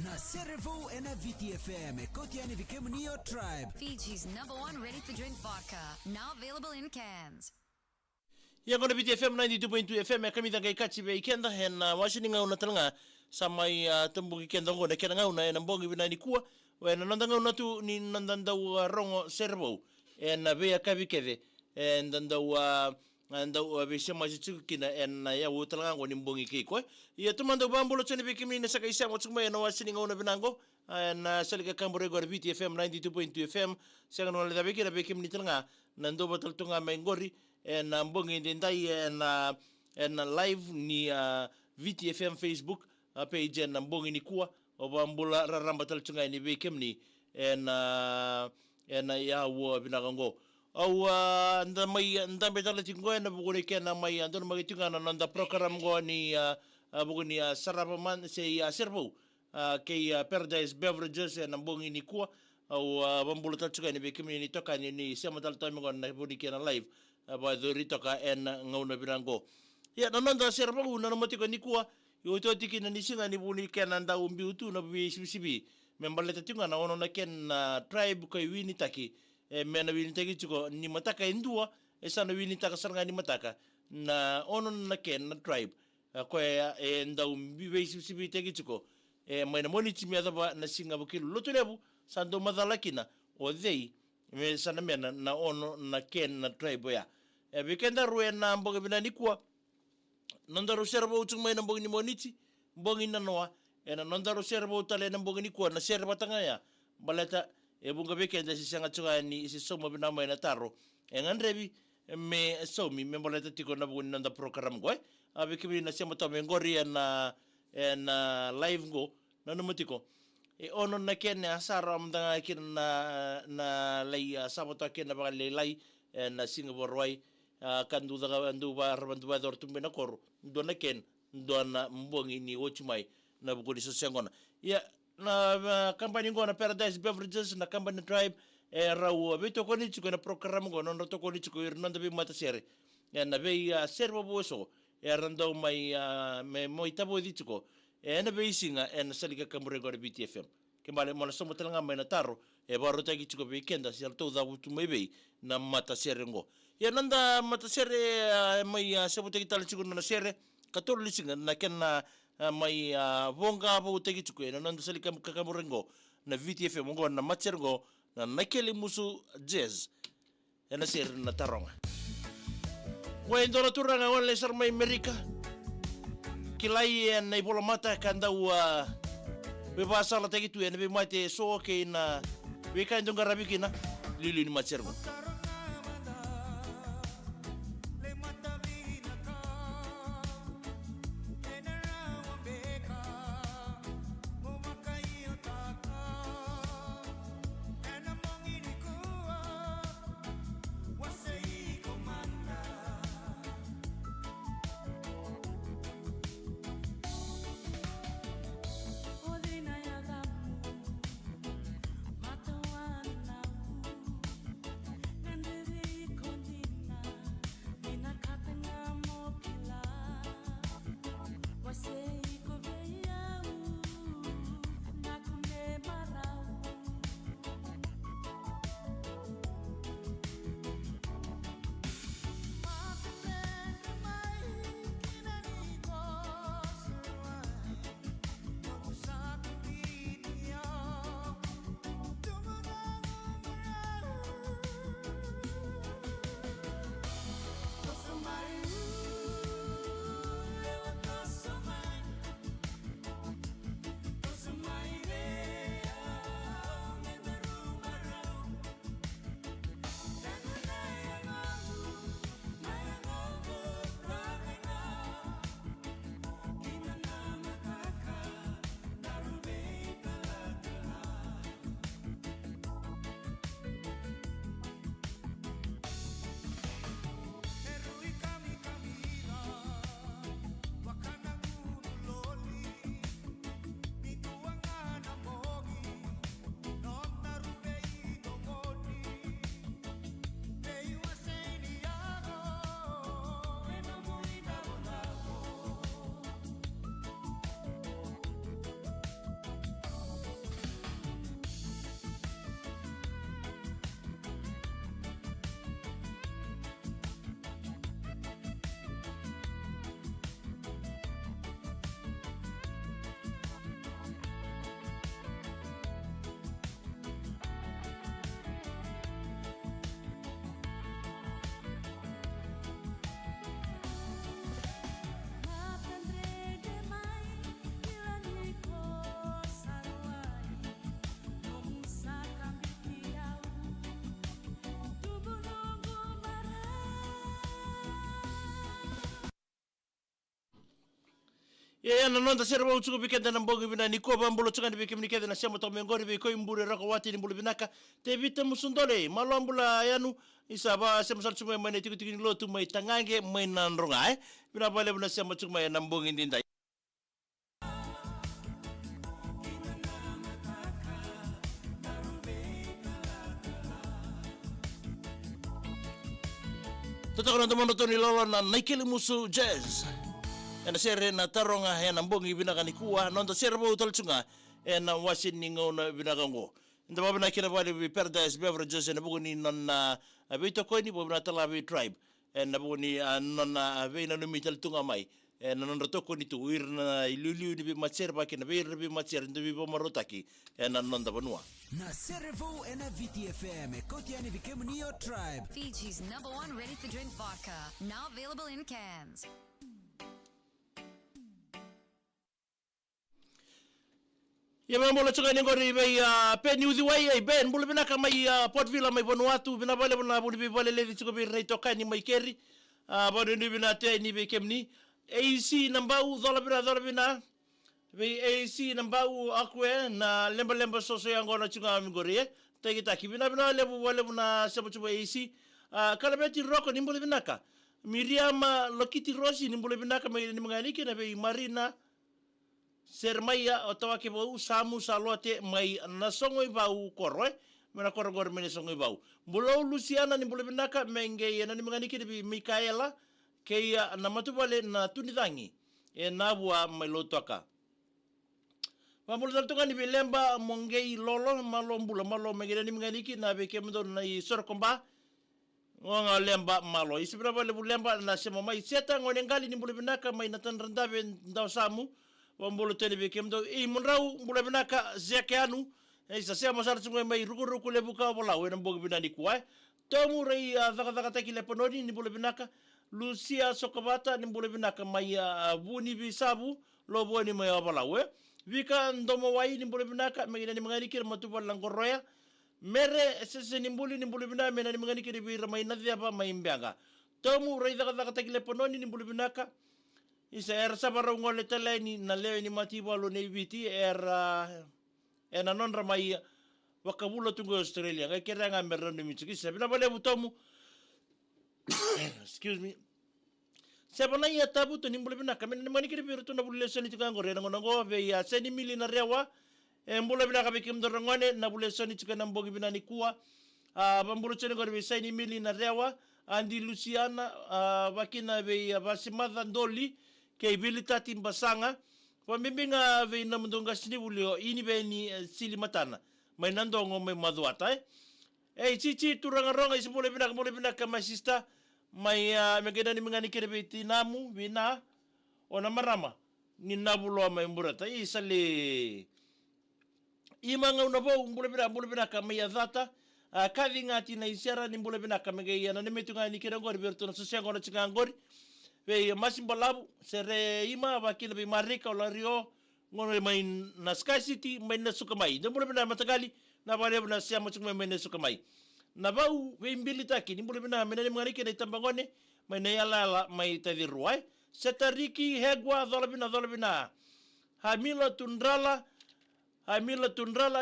na Serevou and VTFM kotiani vikemnio tribe. Fiji's #1 ready-to-drink vodka, now available in cans. Yang kona VTFM 92.2 FM kami tangkai kaci be ikenda hen wasini ngau na talanga samai tembu ikenda ngona kena ngau na nambongi binani kuwa we na nanda ngau na tu ni nanda rongo Serevou en be akavi keve en nanda be sema kina en ya utalanga ngoni mbongi kiko ya tumanda bambulo chene be kimi na saka isa motsuma na wasini ngau na binango na salika kambore gor VTFM 92.2 FM sanga no le be kira be kimi talanga nando batal tunga mengori en mbongi ndai en live ni VTFM Facebook page en mbongi ni kuwa obambula rarambatal chunga ni bekemni en ya wo binagango au ndambe tala tingo en buguni kena mai andon magitunga na nda program go ni buguni sarabaman se Serevou ke Paradise Beverages en mbongi ni kuwa au bambula tal chunga ni bekemni ni toka ni sema tal time go na buguni kena live ba dorito ka en ngauna birango ya nanda Serevou na motiko ni kuwa yo to tiki na nisinga ni buni kena nda umbi utu na bi sibi membaleta tinga na ono na ken tribe ko wini taki mena wini taki chuko ni mataka indua sana wini taka saranga ni mataka na ono na ken na tribe ko nda umbi be sibi taki chuko mena moni timia ba na singa bukilo lotulebu sando madalakina o dei me sana mena na ono na ken na tribe ya weekenda ruwe na mbongi binani kuwa nandaro Serevou chungmai na mbongi ni moniti mbongi na noa ena nandaro Serevou tale na mbongi ni kuwa na Serevou tanga ya baleta bunga weekenda sisanga chunga ni isi soma binama ina taro ngandrebi me somi me baleta tiko na mbongi nanda program go abikimi na sema tome ngori na live go na numutiko ono na ken asara mdanga kin na lei sabota ken na bagale lai na Singapore wai kandu daga andu ba dortumbe na koro dona ken dona mbongi ni ochumai na bugoni sosengona ya na company ngona Paradise Beverages na company tribe rawo vei-tokoni chiko na program ngona no tokoni chiko irnanda be mata sere ya na be Serevou so rando mai me moitabo di chiko na be singa en salika kamure ngona VTFM kembali mona somo telanga mai na taro baro tagi chiko weekenda sel to da utu mai be na mata sere ngo ya nanda mata sere mai sebo tagi tal chiko na sere katolo lisinga na kenna mai vonga bo tagi chiko na nanda salika kamure ngo na VTFM ngo na matcher ngo na nakeli musu jazz na sere na taronga wa indora turanga wala sar mai Amerika kilai na ibola mata kanda be basa la tegi tu be mate so ke na be kan donga rabikina lili ni machergo Ya na nonda Serevou chuku bikenda na mbongi bina ni koba mbulo chukani bikimnikeda na shamo tomengori biko imbure rako wati ni mbulu binaka te vita musundole malambula yanu isaba sema sal chuma mane tiku tiku lo tu mai tangange mai nanronga bina bale bina sema chuma na mbongi ndinda Totokana tomono toni lolo na naikeli musu jazz na sere na taronga he na mbongi binaka ni kuwa nonda Serevou talchunga na wasin ningo na binaka ngo nda babina kina bali bi Paradise Beverages na buguni na vei-tokoni babina tala bi tribe na buguni na vei na numital tunga mai na nonda tokoni tu wir na ilulu ni bi matser ba kina wir bi matser nda bi bomarotaki na nonda vanua na Serevou na VTFM kotiani vikemnio tribe Fiji's #1 ready-to-drink vodka, now available in cans. Ya mambola chuka ni ngori bei pen uzi wai ai ben bulu binaka mai Port Vila mai Vanuatu bina bale bula bulu bi bale le chuka bi vei-tokoni mai keri bodo ni bina te ni be kemni AC nambau dola bina bei AC nambau akwe na lemba soso yang ngona chuka mi ngori te kita kibina bina lebu wale buna sebo chuba AC kala beti roko ni bulu binaka Miriam Lokiti Rosi ni bulu binaka mai ni mangani na bei Marina Sermaya otawa ke bau samu salote mai nasongo bau koroi mena korogor mene songo bau bulo Luciana ni bule binaka menge na ni mangani ke bi Mikaela ke ya na matubale na tunidangi na bua mai lotoka Pamul daltonga ni belemba mongei lolo malo mbula malo menge ni mangani ke na be ke mdo na sorkomba ngonga lemba malo isibra bale bulemba na sema mai seta ngone ngali ni bule binaka mai na tanrandabe ndau samu Wambolo tele bekemdo munrau mbula binaka zekeanu isa sema sar tsungo mai ruku lebuka bola we nambo binani kuai tomu rei vakatakilai pononi ni mbula binaka Lucia Sokobata ni mbula binaka mai buni bisabu lo boni mai bola we vika ndomo wai ni mbula binaka mai ni mangani kir matuba langoroya mere sese ni mbula binaka mena ni mangani kir bi ramai nadhi apa mai mbianga tomu rei vakatakilai pononi ni mbula binaka Isa sabara ngole tele ni na leo ni matiba lo ne viti na nonra mai wakabulo tungo Australia ngai kera nga merro ni mitsuki sabina bale butomu excuse me sabana ya tabu to ni mbule bina kamen ni manikiri biru to na bule soni tika ngore ngo be ya seni mili na rewa mbule bina ka bikim do ngone na bule soni tika na mbogi bina ni kuwa bambulu chene ngore be seni mili na rewa andi Luciana bakina be basimadha ndoli ke abilitati mbasanga pambimbinga ve na mndonga sinibulio ini be ni sili matana mai nandongo mai madhuata chichi turangaronga isibule bina kama sista mai megeda ni mingani kere beti namu bina ona marama ni nabulo mai mburata isale imanga unabo mbule bina kama ya dhata kavi ngati na isiara ni mbule bina kama geya na nimetunga ni kere ngori berto na sosengo na chingangori Ve masimbalabu sere ima bakila be marika ola rio ngone mai na Sky City mai na Sukamai ndembule bina matagali na bale na siamo chukuma mai na Sukamai na bau ve imbilita ki ndembule bina mena ni mangani ke tambangone mai na yala mai tadirua setariki hegwa dola bina hamila tundrala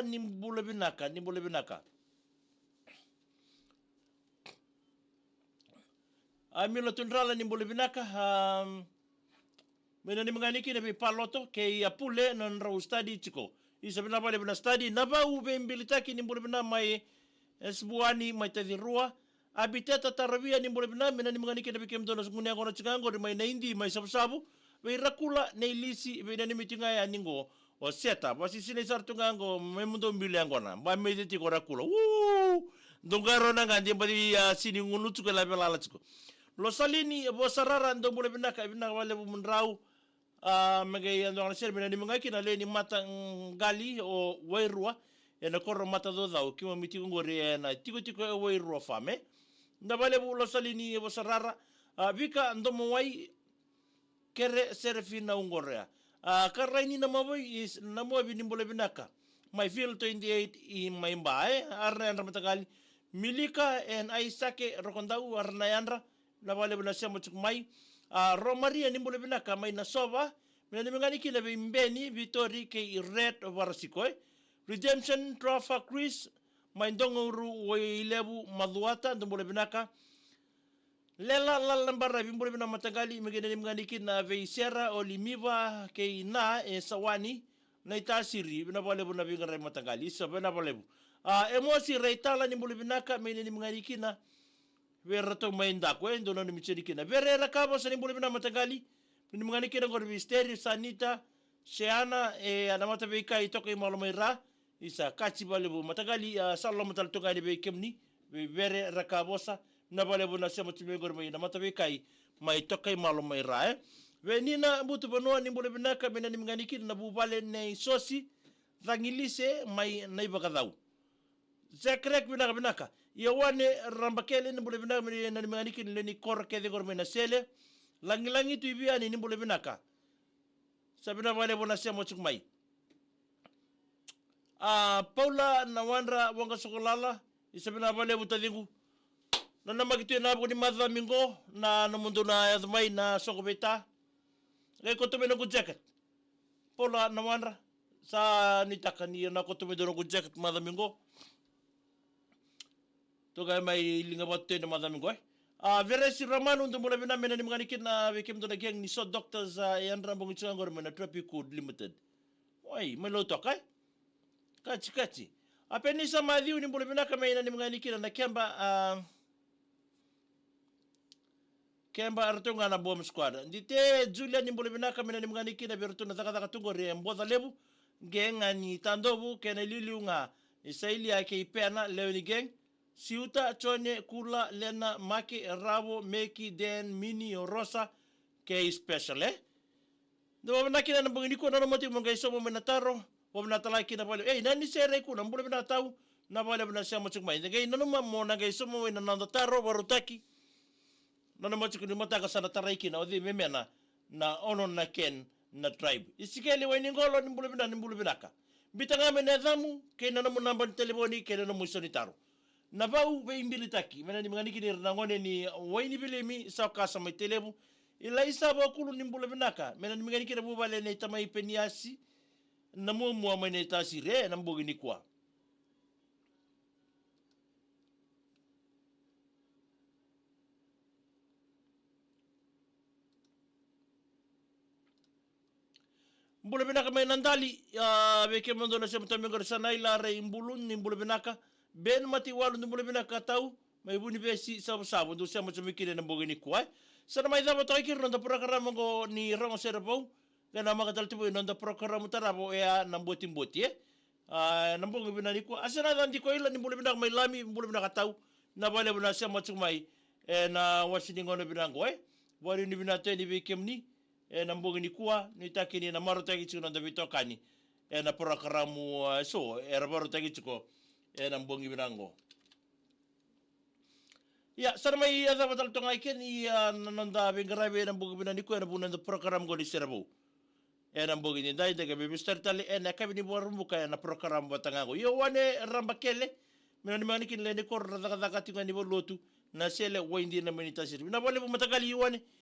nimbule binaka Amilo tundrala ni mbule binaka mena ni mangani ki na be paloto ke ya pule na nrau study chiko isa bina bale bina study na ba ube mbilitaki ni mbule bina mai esbuani mai tadirua abiteta tarabia ni mbule bina mena ni mangani ki na be kemdo na sungune ngona chikango mai na indi mai sabu be rakula na ilisi be na ni mitinga ya ningo o seta basi sine sartungango memundo mbile ngona ba mediti ko rakula ndongaro na ngandi badi sini ngunu tuko la bela chiko Lo salini bo sarara ndo bule binaka wale munrau mege ando na ser bina ni mangaki na le ni mata ngali o wairua na korro mata do dau kimo miti ngore na tiko wairua fame nda wale lo salini bo sarara vika ndo mo wai kere serefina ungorea karaini na maboi na mo bi ni bule binaka my field 28 in my bae arna matagali milika en aisake rokondau arna yandra na wale bina sema chukmai Romaria ni mbule binaka mai na sova Mina ni mengani kina be mbeni Vitori ke red varasiko Redemption Trafa Chris maindongo ru ilebu madhuata ndombole binaka lela lalambara bimbole bina matagali megene ni mengani kina veisera olimiva ke ina sawani na itasiri bina bole buna bingara matagali so bina bole emosi reitala ni mbole binaka mene ni mengani kina verato mainda kwendo no micheri kina verera kabo sa ni mbole bina matagali ni mengani kina ngor misteri sanita Sheana anamata beika itoka imalomaira isa kachi balebu matagali sallo matal toga de be kemni be vere rakabosa na balebu na sema tume gor mai na mata beika mai toka imalomaira venina butu bono ni mbole binaka mena ni mngani na bubale ne sosi dhangilise mai naibakadau zekrek binaka yawane rambakele ni mbole binaka mena ni mngani kin ni korke de gor mai na sele langilangi tu ibia ni mbole binaka sabina wale bona sema chukmai Paula na wandra wanga sokolala isabina wale butadingu na namakitu na buni madha mingo na namundo na yadmai na sokobeta ngai kotume no jacket Paula na wandra sa nitakani na kotume no jacket madha mingo to ga mai linga botte na madha mingo Veresi Ramanu ndo mula bina mena ni mngani na wekem ndo na geng ni so doctors yandra mbongi changor mena Tropicood Limited. Oi, melo tokai. Kachi. Apeni sa madhiu ni mula bina kama ina ni mngani na Kemba artunga na bomb squad. Ndite Julia ni mula bina kama ina ni mngani na bertu na taka tungo re mbodha lebu genga ni tandobu kena liliunga isaili yake ipena leo ni geng. Siuta chone kula lena maki rabo meki den mini rosa ke special do na kina na bangini ko na moti monga iso mo menataro o menatala kina pale nani sere ko na mbule menatau na pale na siamo chukmai ngai nanu mo na ngai iso mo na nandotaro warutaki na moti ko ni mataka sana taraiki na odi memena na ono na ken na tribe isikeli wani ngolo ni mbule binaka bitanga menethamu ke na mo namba telefoni ke na mo sonitaro na vau be imbilitaki mena ni mngani kini ngone ni waini bilemi saka sama telebu ila isa ba kulu ni mbule binaka mena ni mngani kini bubale ne tamai peniasi na mo mene tasire na mbogi ni kwa mbule binaka mai nandali be ke mondo na sema tamengor sana ila re imbulun ni mbule binaka ben mati walu ni mbule binaka tau mai buni besi sabu ndo sema tumikire na mbogi ni kwa sana mai daba toki ronda parokaramu go ni rongo Serevou kana makatal tibu ronda parokaramu tarabo ya namboti na mbogi binani kwa asana dandi ko ila ni mbule binaka mai lami mbule binaka tau na bale buna sema tumai na wasini ngono binango wari ni binate ni bekemni na mbogi ni kwa ni takini na maro taki chuna da vei-tokoni na parokaramu so baro taki chuko na mbongi binango ya sarmai ada batal tongai ken nanda bengarabe na mbongi binani ko na bunan da parokaramu go di Serevou na mbongi ni dai daga be mister tali na kabini borumbu ka na parokaramu batangago yo wane rambakele mena ni manikin le ni kor daga tinga ni bolotu na sele windi na menita sir na bole bu matagali wane